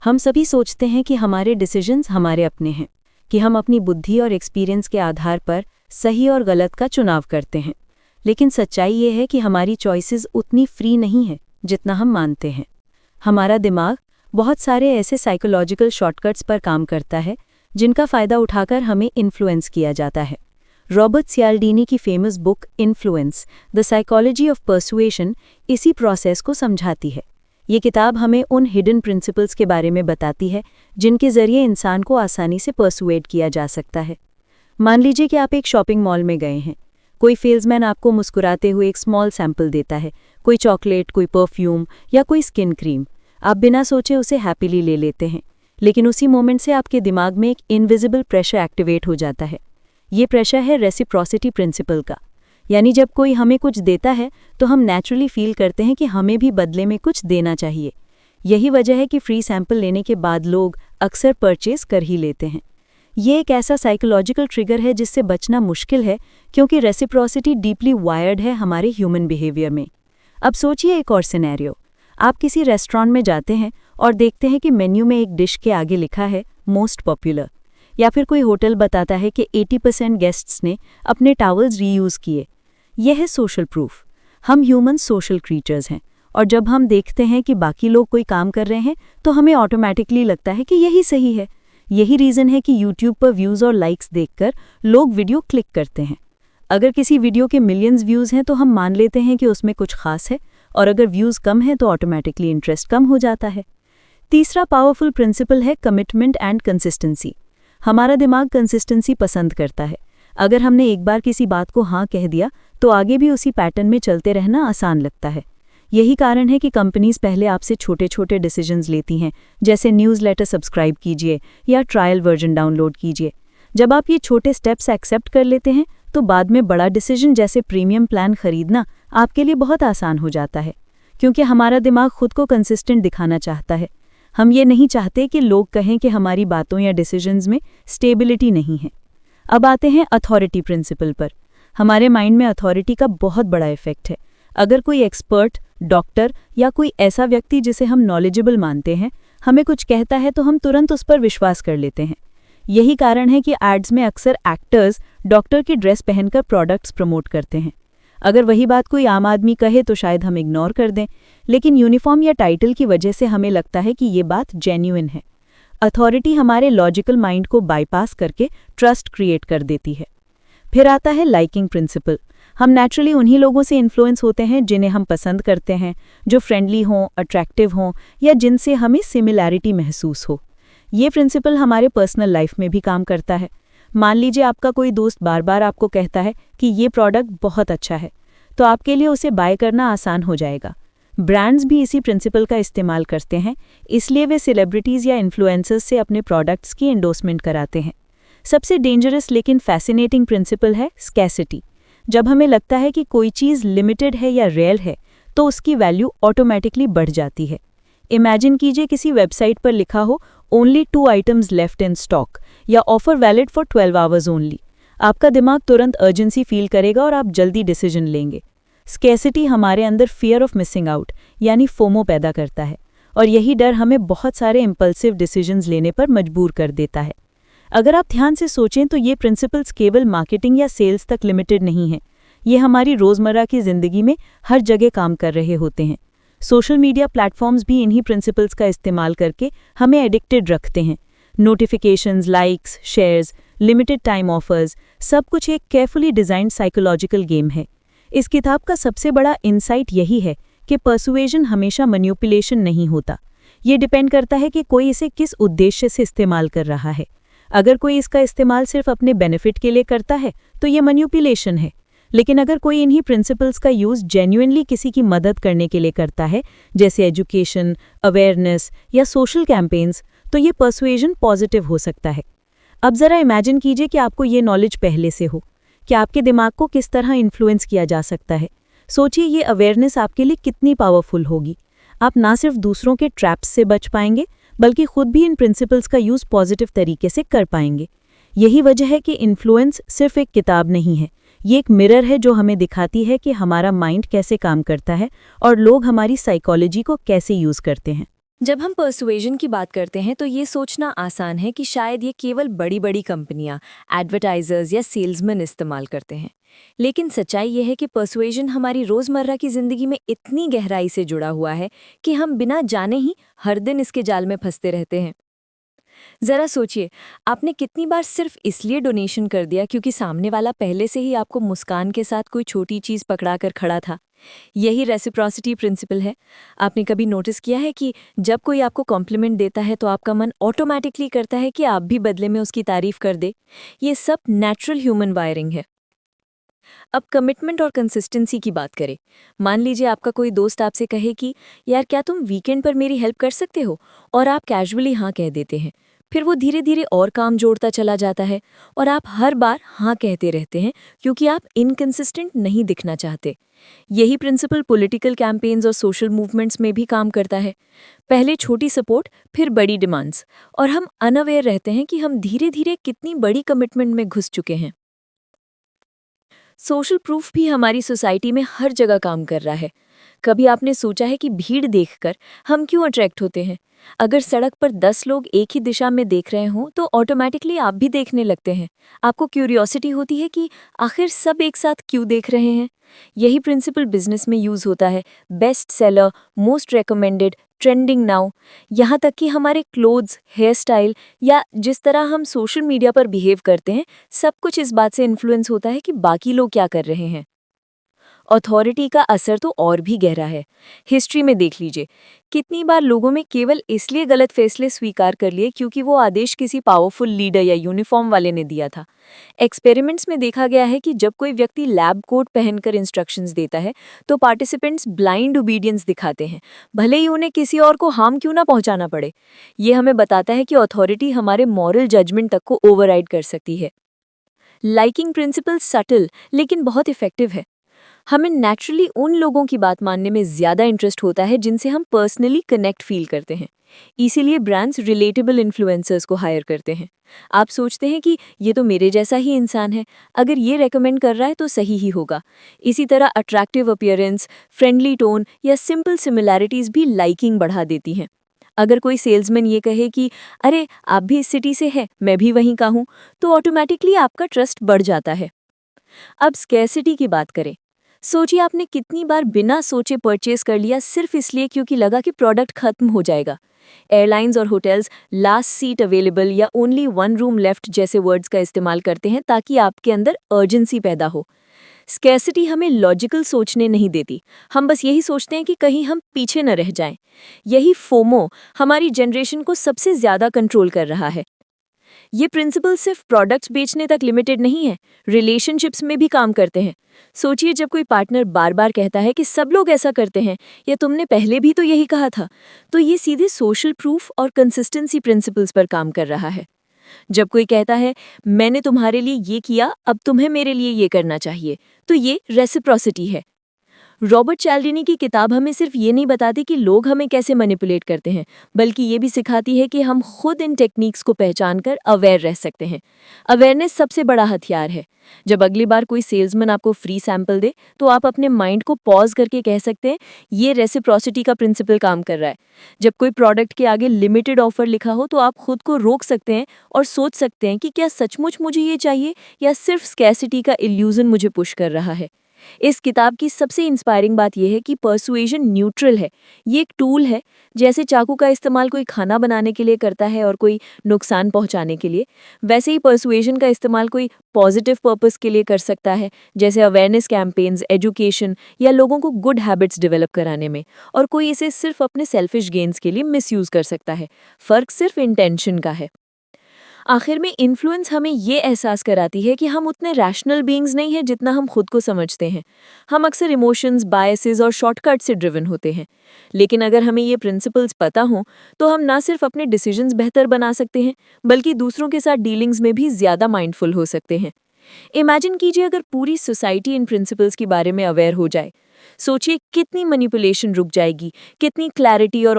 हम सभी सोचते हैं कि हमारे डिसीजंस हमारे अपने हैं, कि हम अपनी बुद्धि और एक्सपीरियंस के आधार पर सही और गलत का चुनाव करते हैं। लेकिन सच्चाई ये है कि हमारी चॉइसेस उतनी फ्री नहीं है जितना हम मानते हैं। हमारा दिमाग बहुत सारे ऐसे साइकोलॉजिकल शॉर्टकट्स पर काम करता है जिनका फ़ायदा उठाकर हमें इन्फ्लुएंस किया जाता है। रॉबर्ट सियाल्डीनी की famous book influence the psychology of persuasion इसी प्रोसेस को समझाती है। ये किताब हमें उन हिडन प्रिंसिपल्स के बारे में बताती है जिनके ज़रिए इंसान को आसानी से परसुएड किया जा सकता है। मान लीजिए कि आप एक शॉपिंग मॉल में गए हैं। कोई सेल्समैन आपको मुस्कुराते हुए एक स्मॉल सैंपल देता है, कोई चॉकलेट, कोई परफ्यूम या कोई स्किन क्रीम। आप बिना सोचे उसे हैप्पीली ले लेते हैं, लेकिन उसी मोमेंट से आपके दिमाग में एक इनविजिबल प्रेशर एक्टिवेट हो जाता है। ये प्रेशर है रेसिप्रोसिटी प्रिंसिपल का, यानी जब कोई हमें कुछ देता है तो हम नेचुरली फील करते हैं कि हमें भी बदले में कुछ देना चाहिए। यही वजह है कि फ्री सैंपल लेने के बाद लोग अक्सर परचेज कर ही लेते हैं। ये एक ऐसा साइकोलॉजिकल ट्रिगर है जिससे बचना मुश्किल है, क्योंकि रेसिप्रोसिटी डीपली वायर्ड है हमारे ह्यूमन बिहेवियर में। अब सोचिए एक और सिनेरियो। आप किसी रेस्टोरेंट में जाते हैं और देखते हैं कि मेन्यू में एक डिश के आगे लिखा है मोस्ट पॉपुलर, या फिर कोई होटल बताता है कि 80% गेस्ट्स ने अपने टॉवल्स रीयूज़ किए। यह है सोशल प्रूफ। हम ह्यूमन सोशल क्रीचर्स हैं, और जब हम देखते हैं कि बाकी लोग कोई काम कर रहे हैं तो हमें ऑटोमेटिकली लगता है कि यही सही है। यही रीज़न है कि यूट्यूब पर व्यूज़ और लाइक्स देखकर लोग वीडियो क्लिक करते हैं। अगर किसी वीडियो के मिलियंस व्यूज़ हैं तो हम मान लेते हैं कि उसमें कुछ खास है, और अगर व्यूज़ कम हैं तो ऑटोमेटिकली इंटरेस्ट कम हो जाता है। तीसरा पावरफुल प्रिंसिपल है कमिटमेंट एंड कंसिस्टेंसी। हमारा दिमाग कंसिस्टेंसी पसंद करता है। अगर हमने एक बार किसी बात को हाँ कह दिया तो आगे भी उसी पैटर्न में चलते रहना आसान लगता है। यही कारण है कि कंपनीज पहले आपसे छोटे छोटे डिसीजंस लेती हैं, जैसे न्यूज़लेटर सब्सक्राइब कीजिए या ट्रायल वर्जन डाउनलोड कीजिए। जब आप ये छोटे स्टेप्स एक्सेप्ट कर लेते हैं तो बाद में बड़ा डिसीजन जैसे प्रीमियम प्लान खरीदना आपके लिए बहुत आसान हो जाता है, क्योंकि हमारा दिमाग खुद को कंसिस्टेंट दिखाना चाहता है। हम ये नहीं चाहते कि लोग कहें कि हमारी बातों या डिसीजंस में स्टेबिलिटी नहीं है। अब आते हैं अथॉरिटी प्रिंसिपल पर। हमारे माइंड में अथॉरिटी का बहुत बड़ा इफेक्ट है। अगर कोई एक्सपर्ट, डॉक्टर या कोई ऐसा व्यक्ति जिसे हम नॉलेजेबल मानते हैं हमें कुछ कहता है तो हम तुरंत उस पर विश्वास कर लेते हैं। यही कारण है कि एड्स में अक्सर एक्टर्स डॉक्टर की ड्रेस पहनकर प्रोडक्ट्स प्रमोट करते हैं। अगर वही बात कोई आम आदमी कहे तो शायद हम इग्नोर कर दें, लेकिन यूनिफॉर्म या टाइटल की वजह से हमें लगता है कि ये बात जेन्युइन है। अथॉरिटी हमारे लॉजिकल माइंड को बाईपास करके ट्रस्ट क्रिएट कर देती है। फिर आता है लाइकिंग प्रिंसिपल। हम नेचुरली उन्हीं लोगों से इन्फ्लुएंस होते हैं जिन्हें हम पसंद करते हैं, जो फ्रेंडली हों, अट्रैक्टिव हों या जिनसे हमें सिमिलैरिटी महसूस हो। ये प्रिंसिपल हमारे पर्सनल लाइफ में भी काम करता है। मान लीजिए आपका कोई दोस्त बार बार आपको कहता है कि ये प्रोडक्ट बहुत अच्छा है, तो आपके लिए उसे बाय करना आसान हो जाएगा। ब्रांड्स भी इसी प्रिंसिपल का इस्तेमाल करते हैं, इसलिए वे सेलिब्रिटीज़ या इन्फ्लुएंसर्स से अपने प्रोडक्ट्स की एंडोर्समेंट कराते हैं। सबसे डेंजरस लेकिन फैसिनेटिंग प्रिंसिपल है स्कैसिटी। जब हमें लगता है कि कोई चीज़ लिमिटेड है या रेयर है तो उसकी वैल्यू ऑटोमेटिकली बढ़ जाती है। इमेजिन कीजिए किसी वेबसाइट पर लिखा हो only 2 items left in stock या offer valid for 12 hours only. आपका दिमाग तुरंत अर्जेंसी फील करेगा और आप जल्दी डिसीजन लेंगे। स्कैसिटी हमारे अंदर फियर ऑफ मिसिंग आउट यानी फोमो पैदा करता है, और यही डर हमें बहुत सारे इम्पल्सिव डिसीजंस लेने पर मजबूर कर देता है। अगर आप ध्यान से सोचें तो ये प्रिंसिपल्स केवल मार्केटिंग या सेल्स तक लिमिटेड नहीं हैं। ये हमारी रोज़मर्रा की ज़िंदगी में हर जगह काम कर रहे होते हैं। सोशल मीडिया प्लेटफॉर्म्स भी इन्हीं प्रिंसिपल्स का इस्तेमाल करके हमें एडिक्टेड रखते हैं। Notifications, likes, shares, limited time offers, सब कुछ एक केयरफुली डिज़ाइंड साइकोलॉजिकल गेम है। इस किताब का सबसे बड़ा इंसाइट यही है कि परसुएजन हमेशा मैनिपुलेशन नहीं होता। ये डिपेंड करता है कि कोई इसे किस उद्देश्य से इस्तेमाल कर रहा है। अगर कोई इसका इस्तेमाल सिर्फ अपने बेनिफिट के लिए करता है तो ये मैनिपुलेशन है, लेकिन अगर कोई इन्हीं प्रिंसिपल्स का यूज़ जेन्युइनली किसी की मदद करने के लिए करता है, जैसे एजुकेशन, अवेयरनेस या सोशल कैंपेन्स, तो ये परसुएजन पॉजिटिव हो सकता है। अब ज़रा इमेजिन कीजिए कि आपको ये नॉलेज पहले से हो कि आपके दिमाग को किस तरह इन्फ्लुएंस किया जा सकता है। सोचिए ये अवेयरनेस आपके लिए कितनी पावरफुल होगी। आप ना सिर्फ दूसरों के ट्रैप्स से बच पाएंगे, बल्कि खुद भी इन प्रिंसिपल्स का यूज़ पॉजिटिव तरीके से कर पाएंगे। यही वजह है कि इन्फ्लुएंस सिर्फ एक किताब नहीं है, ये एक मिरर है जो हमें दिखाती है कि हमारा माइंड कैसे काम करता है और लोग हमारी साइकोलॉजी को कैसे यूज़ करते हैं। जब हम पर्सुएजन की बात करते हैं तो ये सोचना आसान है कि शायद ये केवल बड़ी बड़ी कंपनियां, एडवर्टाइजर्स या सेल्समैन इस्तेमाल करते हैं। लेकिन सच्चाई ये है कि पर्सुएजन हमारी रोज़मर्रा की ज़िंदगी में इतनी गहराई से जुड़ा हुआ है कि हम बिना जाने ही हर दिन इसके जाल में फंसते रहते हैं। ज़रा सोचिए, आपने कितनी बार सिर्फ इसलिए डोनेशन कर दिया क्योंकि सामने वाला पहले से ही आपको मुस्कान के साथ कोई छोटी चीज़ पकड़ा कर खड़ा था। यही रेसिप्रोसिटी प्रिंसिपल है। आपने कभी नोटिस किया है कि जब कोई आपको कॉम्प्लीमेंट देता है तो आपका मन ऑटोमेटिकली करता है कि आप भी बदले में उसकी तारीफ कर दे। ये सब नेचुरल ह्यूमन वायरिंग है। अब कमिटमेंट और कंसिस्टेंसी की बात करें। मान लीजिए आपका कोई दोस्त आपसे कहे कि यार क्या तुम वीकेंड पर मेरी हेल्प कर सकते हो, और आप कैजुअली हाँ कह देते हैं। फिर वो धीरे धीरे और काम जोड़ता चला जाता है और आप हर बार हाँ कहते रहते हैं क्योंकि आप इनकंसिस्टेंट नहीं दिखना चाहते। यही प्रिंसिपल पॉलिटिकल कैंपेन्स और सोशल मूवमेंट्स में भी काम करता है। पहले छोटी सपोर्ट, फिर बड़ी डिमांड्स, और हम अनअवेयर रहते हैं कि हम धीरे धीरे कितनी बड़ी कमिटमेंट में घुस चुके हैं। सोशल प्रूफ भी हमारी सोसाइटी में हर जगह काम कर रहा है। कभी आपने सोचा है कि भीड़ देखकर हम क्यों अट्रैक्ट होते हैं? अगर सड़क पर 10 लोग एक ही दिशा में देख रहे हों तो ऑटोमेटिकली आप भी देखने लगते हैं। आपको क्यूरियोसिटी होती है कि आखिर सब एक साथ क्यों देख रहे हैं। यही प्रिंसिपल बिजनेस में यूज होता है। Best seller, most recommended, trending now. यहाँ तक कि हमारे क्लोथ्स, हेयर स्टाइल या जिस तरह हम सोशल मीडिया पर बिहेव करते हैं, सब कुछ इस बात से इन्फ्लुएंस होता है कि बाकी लोग क्या कर रहे हैं। अथॉरिटी का असर तो और भी गहरा है। हिस्ट्री में देख लीजिए, कितनी बार लोगों में केवल इसलिए गलत फैसले स्वीकार कर लिए क्योंकि वो आदेश किसी पावरफुल लीडर या यूनिफॉर्म वाले ने दिया था। एक्सपेरिमेंट्स में देखा गया है कि जब कोई व्यक्ति लैब कोट पहनकर इंस्ट्रक्शंस देता है तो पार्टिसिपेंट्स ब्लाइंड ओबीडियंस दिखाते हैं, भले ही उन्हें किसी और को हार्म क्यों ना पहुंचाना पड़े। ये हमें बताता है कि अथॉरिटी हमारे मॉरल जजमेंट तक को ओवरराइड कर सकती है। लाइकिंग प्रिंसिपल सटल लेकिन बहुत इफेक्टिव है। हमें नेचुरली उन लोगों की बात मानने में ज़्यादा इंटरेस्ट होता है जिनसे हम पर्सनली कनेक्ट फील करते हैं। इसीलिए ब्रांड्स रिलेटेबल इन्फ्लुएंसर्स को हायर करते हैं। आप सोचते हैं कि ये तो मेरे जैसा ही इंसान है, अगर ये रेकमेंड कर रहा है तो सही ही होगा। इसी तरह अट्रैक्टिव अपीयरेंस, फ्रेंडली टोन या सिंपल सिमिलैरिटीज़ भी लाइकिंग बढ़ा देती हैं। अगर कोई सेल्समैन ये कहे कि अरे आप भी इस सिटी से हैं, मैं भी वहीं का हूँ, तो ऑटोमेटिकली आपका ट्रस्ट बढ़ जाता है। अब स्कैर्सिटी की बात करें। सोचिए आपने कितनी बार बिना सोचे परचेज कर लिया सिर्फ इसलिए क्योंकि लगा कि प्रोडक्ट खत्म हो जाएगा। एयरलाइंस और होटल्स लास्ट सीट अवेलेबल या ओनली वन रूम लेफ्ट जैसे वर्ड्स का इस्तेमाल करते हैं ताकि आपके अंदर अर्जेंसी पैदा हो। स्कैर्सिटी हमें लॉजिकल सोचने नहीं देती, हम बस यही सोचते हैं कि कहीं हम पीछे न रह जाएं। यही फोमो हमारी जनरेशन को सबसे ज्यादा कंट्रोल कर रहा है। ये प्रिंसिपल सिर्फ प्रोडक्ट्स बेचने तक लिमिटेड नहीं है, रिलेशनशिप्स में भी काम करते हैं। सोचिए जब कोई पार्टनर बार बार कहता है कि सब लोग ऐसा करते हैं या तुमने पहले भी तो यही कहा था, तो ये सीधे सोशल प्रूफ और कंसिस्टेंसी प्रिंसिपल्स पर काम कर रहा है। जब कोई कहता है मैंने तुम्हारे लिए ये किया, अब तुम्हें मेरे लिए ये करना चाहिए, तो ये रेसिप्रोसिटी है। रॉबर्ट चैल्डिनी की किताब हमें सिर्फ ये नहीं बताती कि लोग हमें कैसे मैनिपुलेट करते हैं, बल्कि ये भी सिखाती है कि हम खुद इन टेक्निक्स को पहचानकर अवेयर रह सकते हैं। अवेयरनेस सबसे बड़ा हथियार है। जब अगली बार कोई सेल्समैन आपको फ्री सैंपल दे तो आप अपने माइंड को पॉज करके कह सकते हैं ये रेसिप्रोसिटी का प्रिंसिपल काम कर रहा है। जब कोई प्रोडक्ट के आगे लिमिटेड ऑफर लिखा हो तो आप खुद को रोक सकते हैं और सोच सकते हैं कि क्या सचमुच मुझे ये चाहिए या सिर्फ स्कैर्सिटी का इल्यूजन मुझे पुश कर रहा है। इस किताब की सबसे इंस्पायरिंग बात यह है कि पर्सुएजन न्यूट्रल है। ये एक टूल है, जैसे चाकू का इस्तेमाल कोई खाना बनाने के लिए करता है और कोई नुकसान पहुंचाने के लिए, वैसे ही पर्सुएजन का इस्तेमाल कोई पॉजिटिव पर्पस के लिए कर सकता है, जैसे अवेयरनेस कैंपेन्स, एजुकेशन या लोगों को गुड हैबिट्स डेवलप कराने में। और कोई इसे सिर्फ अपने सेल्फिश गेन्स के लिए मिसयूज कर सकता है। फर्क सिर्फ इंटेंशन का है। आखिर में इन्फ्लुएंस हमें ये एहसास कराती है कि हम उतने रैशनल बीइंग्स नहीं हैं जितना हम खुद को समझते हैं। हम अक्सर इमोशंस, बायसेस और शॉर्टकट से ड्रिवन होते हैं। लेकिन अगर हमें ये प्रिंसिपल्स पता हों तो हम ना सिर्फ अपने डिसीजंस बेहतर बना सकते हैं, बल्कि दूसरों के साथ डीलिंग्स में भी ज़्यादा माइंडफुल हो सकते हैं। इमेजिन कीजिए अगर पूरी सोसाइटी इन प्रिंसिपल्स के बारे में अवेयर हो जाए। सोचिए कितनी मैनिपुलेशन रुक जाएगी, कितनी क्लैरिटी और